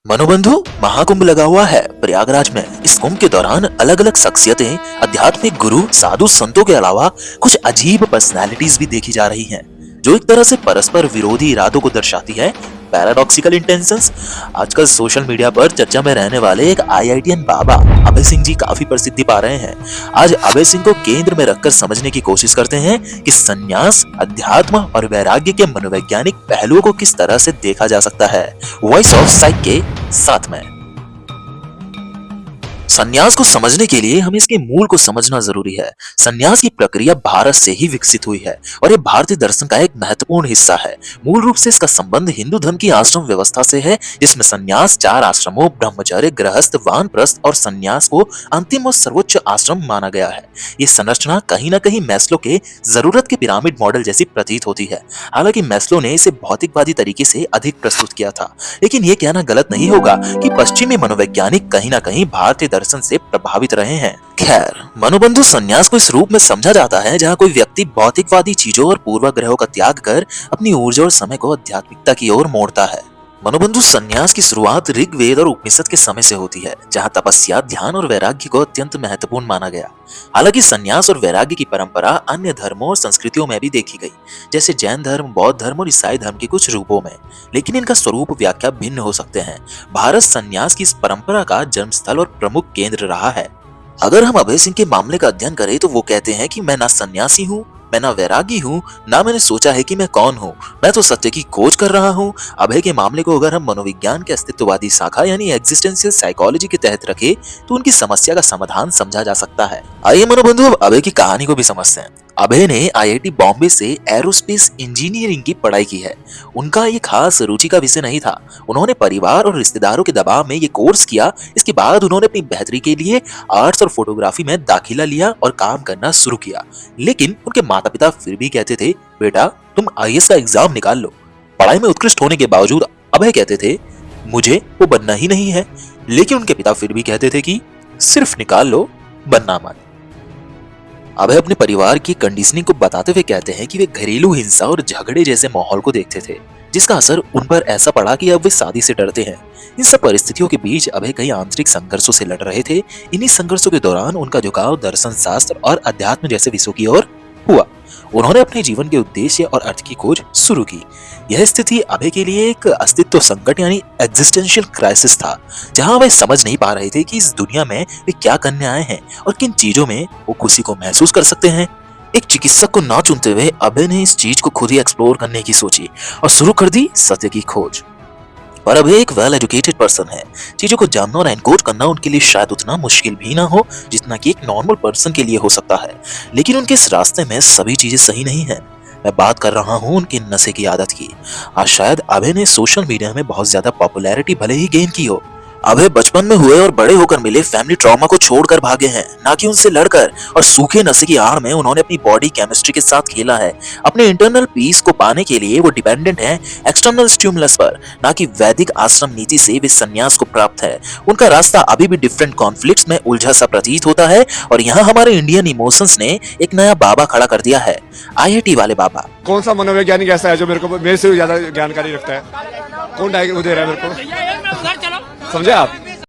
मनोबंधु महाकुंभ लगा हुआ है प्रयागराज में। इस कुंभ के दौरान अलग अलग शख्सियतें, आध्यात्मिक गुरु, साधु संतों के अलावा कुछ अजीब पर्सनैलिटीज भी देखी जा रही हैं, जो एक तरह से परस्पर विरोधी इरादों को दर्शाती है। Paradoxical intentions. आजकल सोशल मीडिया पर चर्चा में रहने वाले एक IITian बाबा अभय सिंह जी काफी प्रसिद्धि पा रहे हैं। आज अभय सिंह को केंद्र में रखकर समझने की कोशिश करते हैं कि संन्यास, अध्यात्म और वैराग्य के मनोवैज्ञानिक पहलुओं को किस तरह से देखा जा सकता है। वॉइस ऑफ साइक के साथ में संन्यास को समझने के लिए हमें इसके मूल को समझना जरूरी है। संन्यास की प्रक्रिया भारत से ही विकसित हुई है और ये भारतीय दर्शन का एक महत्वपूर्ण हिस्सा है। मूल रूप से इसका संबंध हिंदू धर्म की आश्रम व्यवस्था से है, जिसमें संन्यास 4 आश्रमों ब्रह्मचर्य, गृहस्थ, वानप्रस्थ और संन्यास को अंतिम और सर्वोच्च आश्रम माना गया है। ये संरचना कहीं न कहीं मैस्लो के जरूरत के पिरामिड मॉडल जैसी प्रतीत होती है। हालांकि मैस्लो ने इसे भौतिकवादी तरीके से अधिक प्रस्तुत किया था, लेकिन ये कहना गलत नहीं होगा कि पश्चिमी मनोवैज्ञानिक कहीं न कहीं भारतीय दर्शन से प्रभावित रहे हैं। खैर, मनोबंधु संन्यास को इस रूप में समझा जाता है जहां कोई व्यक्ति भौतिकवादी चीजों और पूर्वाग्रहों का त्याग कर अपनी ऊर्जा और समय को आध्यात्मिकता की ओर मोड़ता है। मनोबंधु संन्यास की शुरुआत ऋग्वेद और उपनिषद के समय से होती है, जहां तपस्या, ध्यान और वैराग्य को अत्यंत महत्वपूर्ण माना गया। हालांकि संन्यास और वैराग्य की परंपरा अन्य धर्मों और संस्कृतियों में भी देखी गई, जैसे जैन धर्म, बौद्ध धर्म और ईसाई धर्म के कुछ रूपों में, लेकिन इनका स्वरूप व्याख्या भिन्न हो सकते हैं। भारत संन्यास की इस परंपरा का जन्मस्थल और प्रमुख केंद्र रहा है। अगर हम अभय सिंह के मामले का अध्ययन करें तो वो कहते हैं कि मैं ना सन्यासी हूँ, मैं ना वैरागी हूँ, ना मैंने सोचा है कि मैं कौन हूँ, मैं तो सत्य की खोज कर रहा हूँ। अभय के मामले को अगर हम मनोविज्ञान के अस्तित्ववादी शाखा यानी एग्जिस्टेंशियल साइकोलॉजी के तहत रखें तो उनकी समस्या का समाधान समझा जा सकता है। आइए मनोबंधु अब अभय की कहानी को भी समझते हैं। अभय ने IIT बॉम्बे से एरोस्पेस इंजीनियरिंग की पढ़ाई की है। उनका ये खास रुचि का विषय नहीं था। उन्होंने परिवार और रिश्तेदारों के दबाव में ये कोर्स किया। इसके बाद उन्होंने अपनी बेहतरी के लिए आर्ट्स और फोटोग्राफी में दाखिला लिया और काम करना शुरू किया। लेकिन उनके माता पिता फिर भी कहते थे, बेटा तुम IAS का एग्जाम निकाल लो। पढ़ाई में उत्कृष्ट होने के बावजूद अभय कहते थे, मुझे वो बनना ही नहीं है। लेकिन उनके पिता फिर भी कहते थे कि सिर्फ निकाल लो, बनना मत। अभय अपने परिवार की कंडीशनिंग को बताते हुए कहते हैं कि वे घरेलू हिंसा और झगड़े जैसे माहौल को देखते थे, जिसका असर उन पर ऐसा पड़ा कि अब वे शादी से डरते हैं। इन सब परिस्थितियों के बीच अभय कई आंतरिक संघर्षों से लड़ रहे थे। इन्हीं संघर्षों के दौरान उनका झुकाव दर्शन शास्त्र और अध्यात्म जैसे विषयों की ओर हुआ। उन्होंने अपने जीवन के उद्देश्य और अर्थ की खोज शुरू की। यह स्थिति अभय के लिए एक अस्तित्व संकट यानी एग्जिस्टेंशियल क्राइसिस था, जहां वे समझ नहीं पा रहे थे कि इस दुनिया में वे क्या करने आए हैं और किन चीजों में वो खुशी को महसूस कर सकते हैं। एक चिकित्सक को ना चुनते हुए अभय ने इस चीज को खुद ही एक्सप्लोर करने की सोची और शुरू कर दी सत्य की खोज। पर अभय एक वेल एजुकेटेड पर्सन है। चीजों को जानना और एनकोड करना उनके लिए शायद उतना मुश्किल भी ना हो जितना कि एक नॉर्मल पर्सन के लिए हो सकता है। लेकिन उनके इस रास्ते में सभी चीजें सही नहीं है। मैं बात कर रहा हूँ उनकी नशे की आदत की। आज शायद अभय ने सोशल मीडिया में बहुत ज्यादा पॉपुलैरिटी भले ही गेन की हो, अभय बचपन में हुए और बड़े होकर मिले फैमिली ट्रॉमा को छोड़कर भागे हैं, ना कि उनसे लड़कर। और सूखे नशे की आड़ में उन्होंने अपनी बॉडी केमिस्ट्री के साथ खेला है। अपने इंटरनल पीस को पाने के लिए वो डिपेंडेंट हैं एक्सटर्नल स्टिमुलस पर, ना कि वैदिक आश्रम नीति से वे संन्यास को प्राप्त है। उनका रास्ता अभी भी डिफरेंट कॉन्फ्लिक्ट्स में उलझा सा प्रतीत होता है। और यहाँ हमारे इंडियन इमोशंस ने एक नया बाबा खड़ा कर दिया है, IIT वाले बाबा। कौन सा मनोवैज्ञानिक ऐसा है जो मेरे से ज्यादा जानकारी रखता है? कौन वो दे रहा है मेरे को? समझे आप?